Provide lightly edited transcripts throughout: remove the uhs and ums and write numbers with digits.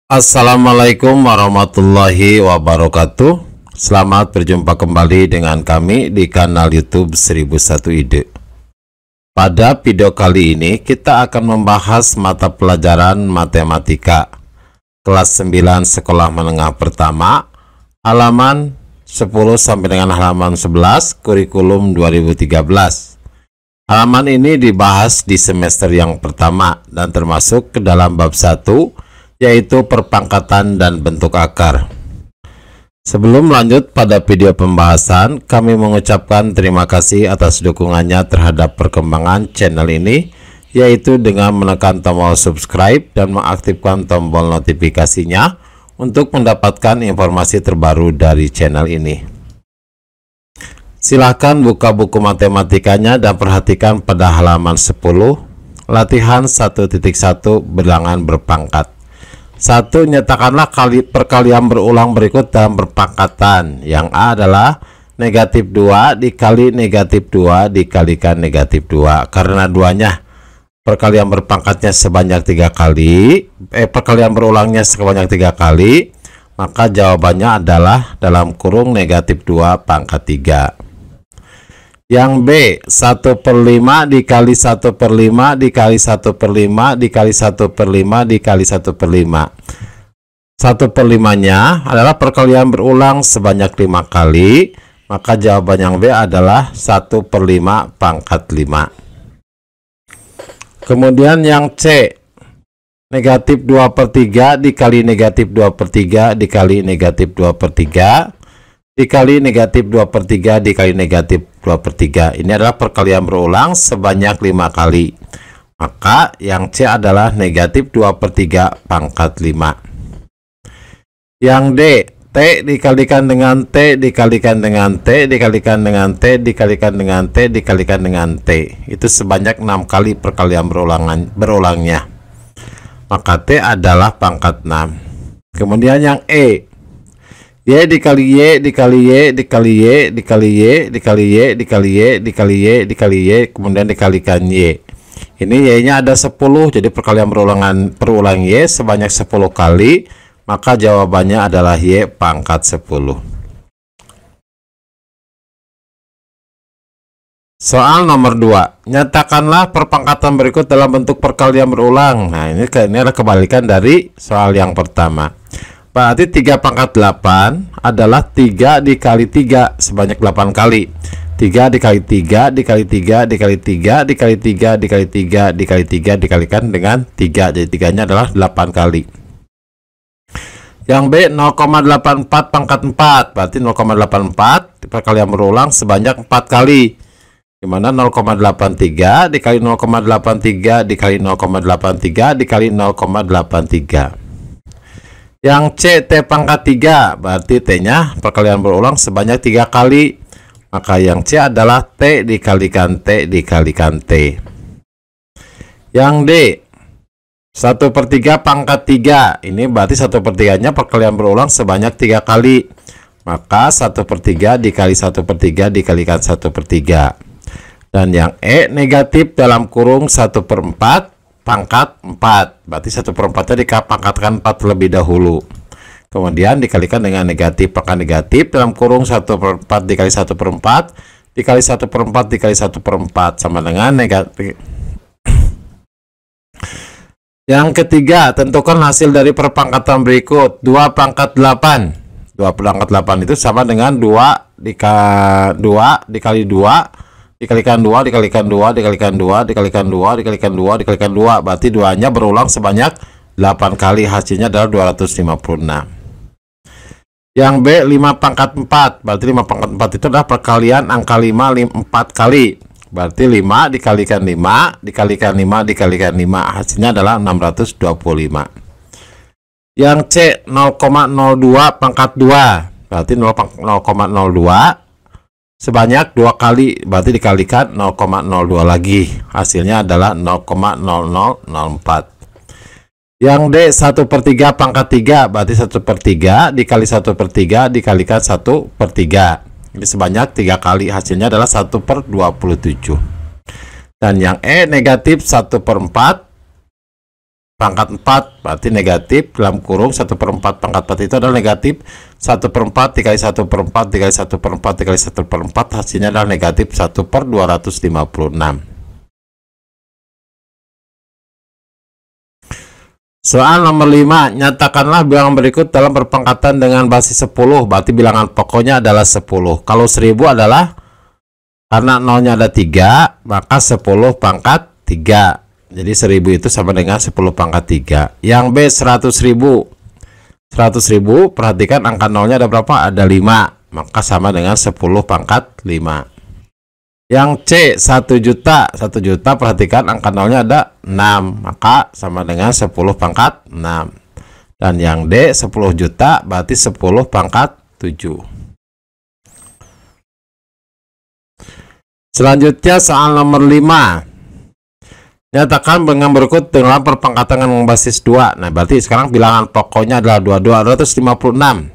Assalamualaikum warahmatullahi wabarakatuh. Selamat berjumpa kembali dengan kami di kanal YouTube 1001 Ide. Pada video kali ini kita akan membahas mata pelajaran matematika kelas 9 sekolah menengah pertama, halaman 10 sampai dengan halaman 11 kurikulum 2013. Halaman ini dibahas di semester yang pertama dan termasuk ke dalam bab 1, yaitu perpangkatan dan bentuk akar. Sebelum lanjut pada video pembahasan, kami mengucapkan terima kasih atas dukungannya terhadap perkembangan channel ini, yaitu dengan menekan tombol subscribe dan mengaktifkan tombol notifikasinya untuk mendapatkan informasi terbaru dari channel ini. Silahkan buka buku matematikanya dan perhatikan pada halaman 10, latihan 1.1 bilangan berpangkat. 1. Nyatakanlah perkalian berulang berikut dalam perpangkatan. Yang A adalah negatif 2 dikali negatif 2 dikalikan negatif 2. Karena duanya perkalian berpangkatnya sebanyak 3 kali, perkalian berulangnya sebanyak 3 kali, maka jawabannya adalah dalam kurung negatif 2 pangkat 3. Yang B, 1/5 dikali 1/5 dikali 1/5 dikali 1/5 dikali 1/5. 1/5 nya adalah perkalian berulang sebanyak 5 kali, maka jawaban yang B adalah 1/5 pangkat 5. Kemudian yang C, negatif 2/3 dikali negatif 2/3 dikali negatif 2/3 dikali negatif 2/3 dikali negatif 2/3. Ini adalah perkalian berulang sebanyak 5 kali. Maka yang C adalah negatif 2/3 pangkat 5. Yang D, T dikalikan dengan T dikalikan dengan T dikalikan dengan T dikalikan dengan T dikalikan dengan T. Itu sebanyak 6 kali perkalian berulangnya. Maka T adalah pangkat 6. Kemudian yang E, Y dikali Y dikali Y dikali Y dikali Y dikali Y dikali Y dikali Y dikali Y kemudian dikalikan Y. Ini Y-nya ada 10, jadi perkalian berulang Y sebanyak 10 kali, maka jawabannya adalah Y pangkat 10. Soal nomor 2. Nyatakanlah perpangkatan berikut dalam bentuk perkalian berulang. Nah, ini adalah kebalikan dari soal yang pertama. Berarti 3 pangkat 8 adalah 3 dikali 3 sebanyak 8 kali. 3 dikali 3 dikali 3 dikali 3 dikali 3 dikali 3 dikali 3 dikalikan dengan 3. Jadi 3-nya adalah 8 kali. Yang B, 0,84 pangkat 4. Berarti 0,84 perkalian berulang sebanyak 4 kali. Dimana 0,83 dikali 0,83 dikali 0,83 dikali 0,83. Yang C, T pangkat 3, berarti T-nya perkalian berulang sebanyak 3 kali. Maka yang C adalah T dikalikan T dikalikan T. Yang D, 1/3 pangkat 3. Ini berarti 1/3-nya perkalian berulang sebanyak 3 kali. Maka 1/3 dikali 1/3 dikalikan 1/3. Dan yang E, negatif dalam kurung 1/4 pangkat 4, berarti 1/4-nya dipangkatkan 4 terlebih dahulu, kemudian dikalikan dengan negatif pangkat negatif dalam kurung 1/4 dikali 1/4 dikali 1/4 dikali 1/4 sama dengan negatif. Yang ketiga, tentukan hasil dari perpangkatan berikut. 2 pangkat 8. 2 pangkat 8 itu sama dengan 2 dikali 2 dikalikan 2 dikalikan 2 dikalikan 2 dikalikan 2 dikalikan 2 dikalikan 2, berarti 2-nya berulang sebanyak 8 kali, hasilnya adalah 256. Yang B, 5 pangkat 4, berarti 5 pangkat 4 itu adalah perkalian angka 5 4 kali, berarti 5 dikalikan 5 dikalikan 5 dikalikan 5, hasilnya adalah 625. Yang C, 0,02 pangkat 2, berarti 0,02 sebanyak 2 kali, berarti dikalikan 0,02 lagi, hasilnya adalah 0,0004. Yang D, 1/3 pangkat 3, berarti 1/3 dikali 1/3 dikalikan 1/3. Ini sebanyak 3 kali, hasilnya adalah 1/27. Dan yang E, negatif 1/4 pangkat 4 berarti negatif dalam kurung 1/4 pangkat 4 itu adalah negatif 1/4 dikali 1/4 dikali 1/4 dikali 1/4, hasilnya adalah negatif 1/256. Soal nomor 5, nyatakanlah bilangan berikut dalam perpangkatan dengan basis 10, berarti bilangan pokoknya adalah 10. Kalau 1000 adalah, karena nolnya ada 3, maka 10 pangkat 3. Jadi 1000 itu sama dengan 10 pangkat 3. Yang B 100.000. 100.000, perhatikan angka nolnya ada berapa? Ada 5, maka sama dengan 10 pangkat 5. Yang C 1 juta. 1 juta, perhatikan angka nolnya ada 6, maka sama dengan 10 pangkat 6. Dan yang D 10 juta, berarti 10 pangkat 7. Selanjutnya soal nomor 5. Nyatakan bilangan berikut dalam perpangkatan dengan basis 2. Nah, berarti sekarang bilangan pokoknya adalah 256.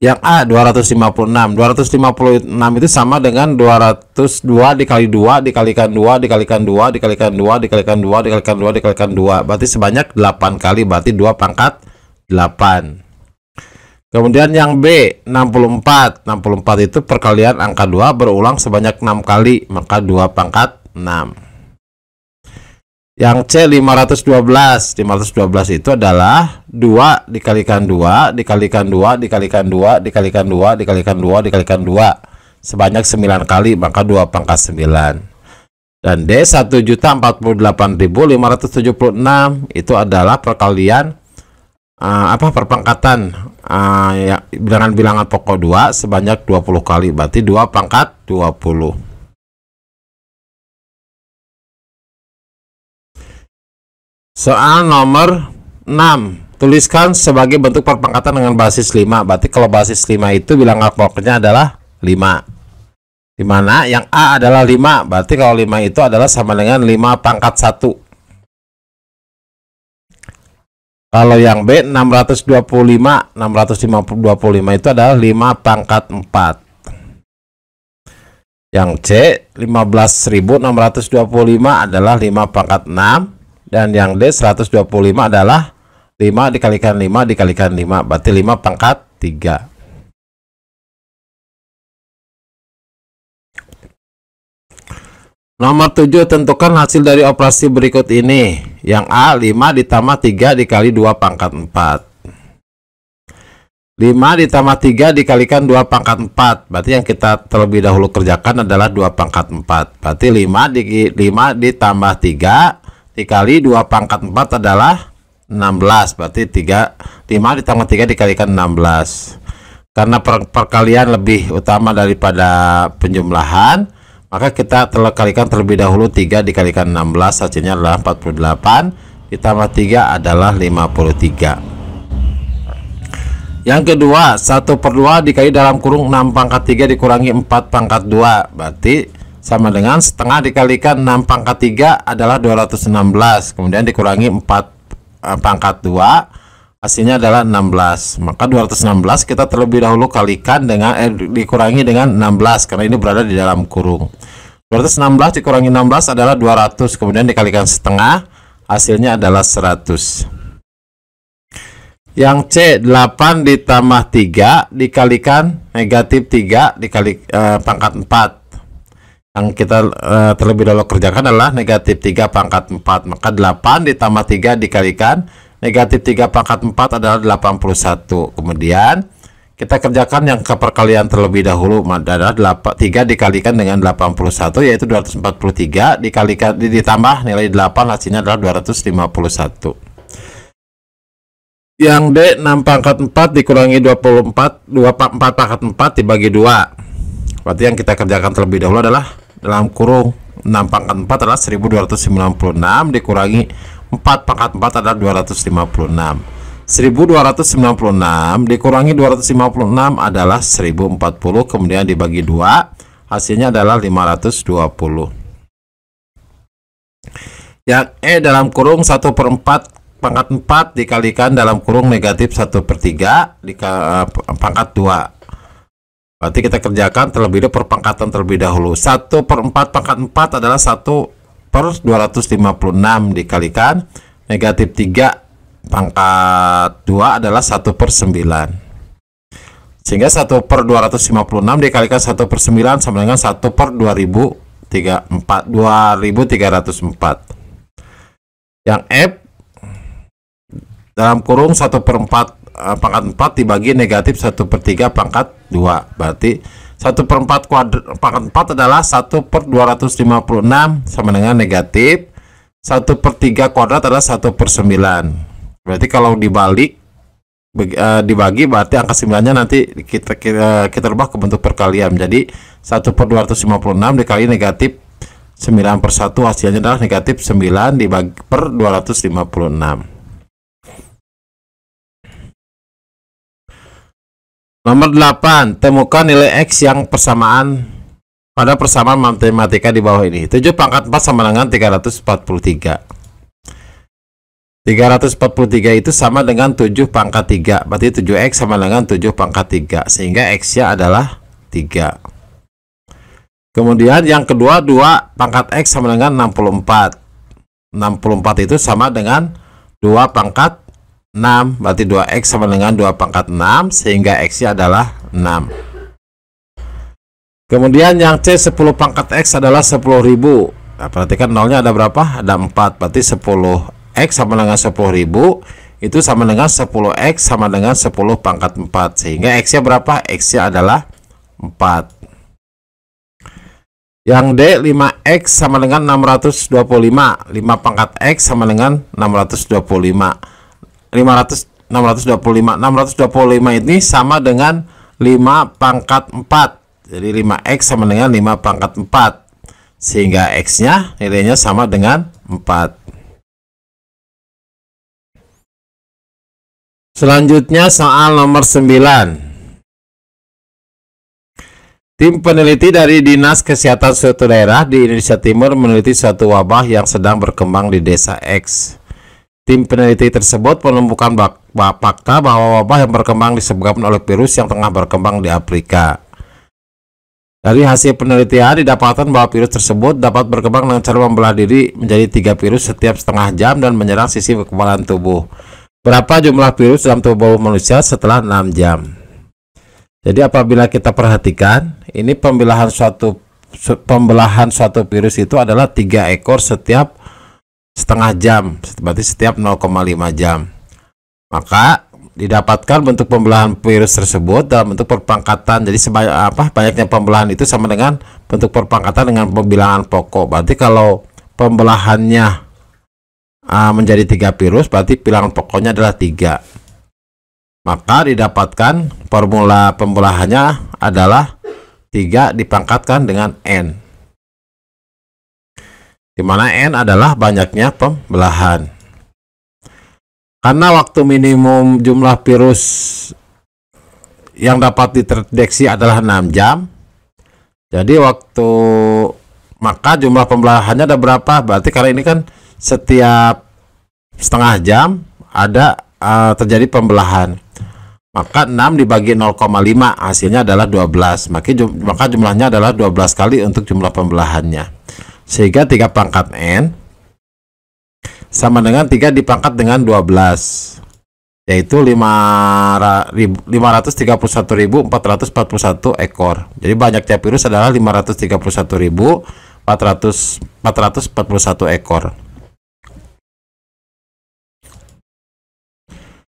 Yang A 256. 256 itu sama dengan 202 dikali 2 dikalikan 2 dikalikan 2 dikalikan 2 dikalikan 2 dikalikan 2 dikalikan 2. Berarti sebanyak 8 kali, berarti 2 pangkat 8. Kemudian yang B 64. 64 itu perkalian angka 2 berulang sebanyak 6 kali, maka 2 pangkat 6. Yang C 512. 512 itu adalah 2 dikalikan 2 dikalikan 2 dikalikan 2 dikalikan 2 dikalikan 2 dikalikan 2 sebanyak 9 kali, maka 2 pangkat 9. Dan D 1.048.576 itu adalah perkalian perpangkatan ya, bilangan pokok 2 sebanyak 20 kali, berarti 2 pangkat 20. Soal nomor 6, tuliskan sebagai bentuk perpangkatan dengan basis 5. Berarti kalau basis 5 itu bilangan pokoknya adalah 5. Dimana yang A adalah 5, berarti kalau 5 itu adalah sama dengan 5 pangkat 1. Kalau yang B 625. 625 itu adalah 5 pangkat 4. Yang C 15.625 adalah 5 pangkat 6. Dan yang D 125 adalah 5 dikalikan 5 dikalikan 5, berarti 5 pangkat 3. Nomor 7, tentukan hasil dari operasi berikut ini. Yang A 5 ditambah 3 dikali 2 pangkat 4. 5 ditambah 3 dikalikan 2 pangkat 4. Berarti yang kita terlebih dahulu kerjakan adalah 2 pangkat 4. Berarti 5 ditambah 3 dikali 2 pangkat 4 adalah 16. Berarti 5 ditambah 3 dikalikan 16. Karena perkalian lebih utama daripada penjumlahan, maka kita kalikan terlebih dahulu 3 dikalikan 16, hasilnya adalah 48. Ditambah 3 adalah 53. Yang kedua, 1/2 dikali dalam kurung 6 pangkat 3 dikurangi 4 pangkat 2. Berarti sama dengan setengah dikalikan 6 pangkat 3 adalah 216. Kemudian dikurangi 4 pangkat 2, hasilnya adalah 16. Maka 216 kita terlebih dahulu kalikan dengan dikurangi dengan 16 karena ini berada di dalam kurung. 216 dikurangi 16 adalah 200. Kemudian dikalikan setengah, hasilnya adalah 100. Yang C 8 ditambah 3 dikalikan negatif 3 dikali pangkat 4. Yang kita terlebih dahulu kerjakan adalah negatif 3 pangkat 4. Maka 8 ditambah 3 dikalikan negatif 3 pangkat 4 adalah 81. Kemudian kita kerjakan yang ke perkalian terlebih dahulu, adalah 3 dikalikan dengan 81, yaitu 243 dikalikan ditambah nilai 8, hasilnya adalah 251. Yang D 6 pangkat 4 dikurangi 24 pangkat 4 dibagi 2. Berarti yang kita kerjakan terlebih dahulu adalah dalam kurung 6 pangkat 4 adalah 1296 dikurangi 4 pangkat 4 adalah 256. 1296 dikurangi 256 adalah 1040, kemudian dibagi 2, hasilnya adalah 520. Yang E dalam kurung 1/4 pangkat 4 dikalikan dalam kurung negatif 1/3 pangkat 2. Berarti kita kerjakan terlebih dahulu perpangkatan terlebih dahulu. 1/4 pangkat 4 adalah 1/256 dikalikan negatif 3 pangkat 2 adalah 1/9. Sehingga 1/256 dikalikan 1/9 sama dengan 1/2304. Yang F dalam kurung 1/4 pangkat 4 dibagi negatif 1/3 pangkat 2. Berarti 1/4 pangkat 4 adalah 1/256 sama dengan negatif 1/3 kuadrat adalah 1/9. Berarti kalau dibagi berarti angka 9-nya nanti kita rubah ke bentuk perkalian. Jadi 1/256 dikali negatif 9/1 hasilnya adalah negatif 9 dibagi per 256. Nomor 8, temukan nilai X yang persamaan pada persamaan matematika di bawah ini. 7 pangkat 4 sama dengan 343. 343 itu sama dengan 7 pangkat 3. Berarti 7X sama dengan 7 pangkat 3. Sehingga X-nya adalah 3. Kemudian yang kedua, 2 pangkat X sama dengan 64. 64 itu sama dengan 2 pangkat 6. Berarti 2X sama dengan 2 pangkat 6. Sehingga X-nya adalah 6. Kemudian yang C, 10 pangkat X adalah 10.000. Nah, perhatikan nolnya ada berapa? Ada 4. Berarti 10X sama dengan 10.000 itu sama dengan 10X sama dengan 10 pangkat 4. Sehingga X-nya berapa? X-nya adalah 4. Yang D, 5X sama dengan 625. 5 pangkat X sama dengan 625. 625 ini sama dengan 5 pangkat 4. Jadi 5X sama dengan 5 pangkat 4. Sehingga X-nya nilainya sama dengan 4. Selanjutnya soal nomor 9. Tim peneliti dari Dinas Kesehatan suatu daerah di Indonesia Timur meneliti suatu wabah yang sedang berkembang di desa X. Tim peneliti tersebut menemukan fakta bahwa wabah yang berkembang disebabkan oleh virus yang tengah berkembang di Afrika. Dari hasil penelitian didapatkan bahwa virus tersebut dapat berkembang dengan cara membelah diri menjadi 3 virus setiap setengah jam dan menyerang sisi kekebalan tubuh. Berapa jumlah virus dalam tubuh manusia setelah 6 jam? Jadi apabila kita perhatikan, ini pembelahan suatu virus itu adalah 3 ekor setiap setengah jam, berarti setiap 0,5 jam. Maka didapatkan bentuk pembelahan virus tersebut dalam bentuk perpangkatan. Jadi banyaknya pembelahan itu sama dengan bentuk perpangkatan dengan pembilangan pokok. Berarti kalau pembelahannya menjadi 3 virus, berarti bilangan pokoknya adalah 3. Maka didapatkan formula pembelahannya adalah 3 dipangkatkan dengan N, di mana N adalah banyaknya pembelahan. Karena waktu minimum jumlah virus yang dapat dideteksi adalah 6 jam, jadi maka jumlah pembelahannya ada berapa? Berarti karena ini kan setiap setengah jam ada terjadi pembelahan, maka 6 dibagi 0,5 hasilnya adalah 12. Maka jumlahnya adalah 12 kali untuk jumlah pembelahannya. Sehingga 3 pangkat N sama dengan 3 dipangkat dengan 12, yaitu 531.441 ekor. Jadi banyaknya virus adalah 531.441 ekor.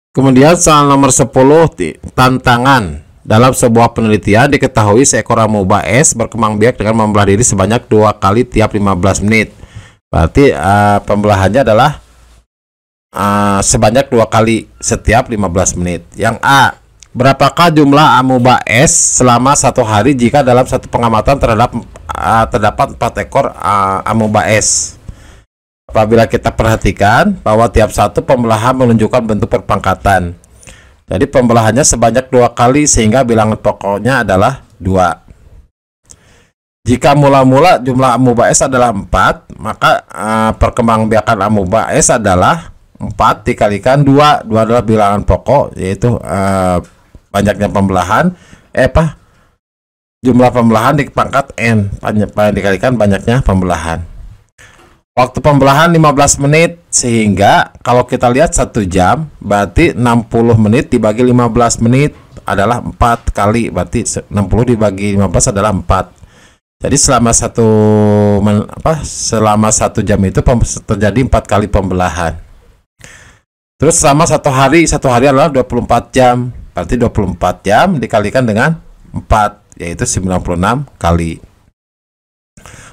Kemudian soal nomor 10, tantangan. Dalam sebuah penelitian diketahui seekor amoeba es berkembang biak dengan membelah diri sebanyak 2 kali tiap 15 menit. Berarti pembelahannya adalah sebanyak 2 kali setiap 15 menit. Yang A, berapakah jumlah amoeba es selama 1 hari jika dalam satu pengamatan terdapat 4 ekor amoeba es? Apabila kita perhatikan bahwa tiap satu pembelahan menunjukkan bentuk perpangkatan. Jadi pembelahannya sebanyak 2 kali sehingga bilangan pokoknya adalah 2. Jika mula-mula jumlah amoeba es adalah 4, maka perkembangbiakan amoeba es adalah 4 dikalikan 2. 2 adalah bilangan pokok, yaitu banyaknya pembelahan jumlah pembelahan dipangkat N, dikalikan banyaknya pembelahan. Waktu pembelahan 15 menit, sehingga kalau kita lihat 1 jam berarti 60 menit dibagi 15 menit adalah 4 kali, berarti 60 dibagi 15 adalah 4. Jadi selama 1 jam itu terjadi 4 kali pembelahan. Terus selama 1 hari adalah 24 jam, berarti 24 jam dikalikan dengan 4, yaitu 96 kali.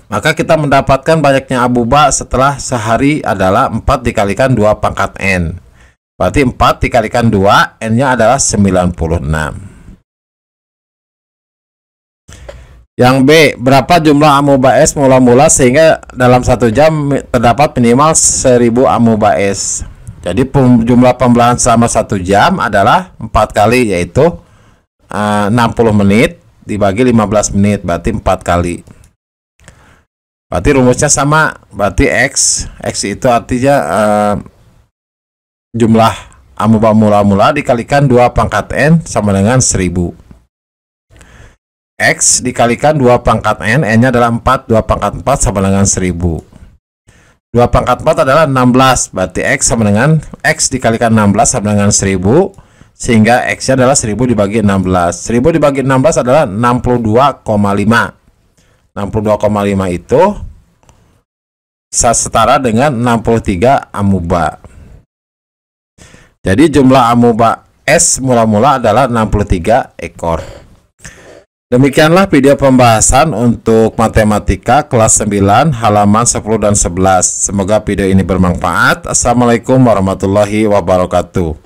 Maka kita mendapatkan banyaknya amuba setelah sehari adalah 4 dikalikan 2 pangkat N. Berarti 4 dikalikan 2, N-nya adalah 96. Yang B, berapa jumlah amuba es mula-mula sehingga dalam 1 jam terdapat minimal 1000 amuba es. Jadi jumlah pembelahan selama 1 jam adalah 4 kali, yaitu 60 menit dibagi 15 menit, berarti 4 kali. Berarti rumusnya sama, berarti X itu artinya jumlah amuba mula-mula dikalikan 2 pangkat N sama dengan 1000. X dikalikan 2 pangkat N, N-nya adalah 4, 2 pangkat 4 sama dengan 1000. 2 pangkat 4 adalah 16, berarti X sama dengan X dikalikan 16 sama dengan 1000, sehingga X-nya adalah 1000 dibagi 16. 1000 dibagi 16 adalah 62,5. 62,5 itu setara dengan 63 amuba. Jadi jumlah amuba es mula-mula adalah 63 ekor. Demikianlah video pembahasan untuk matematika kelas 9 halaman 10 dan 11. Semoga video ini bermanfaat. Assalamualaikum warahmatullahi wabarakatuh.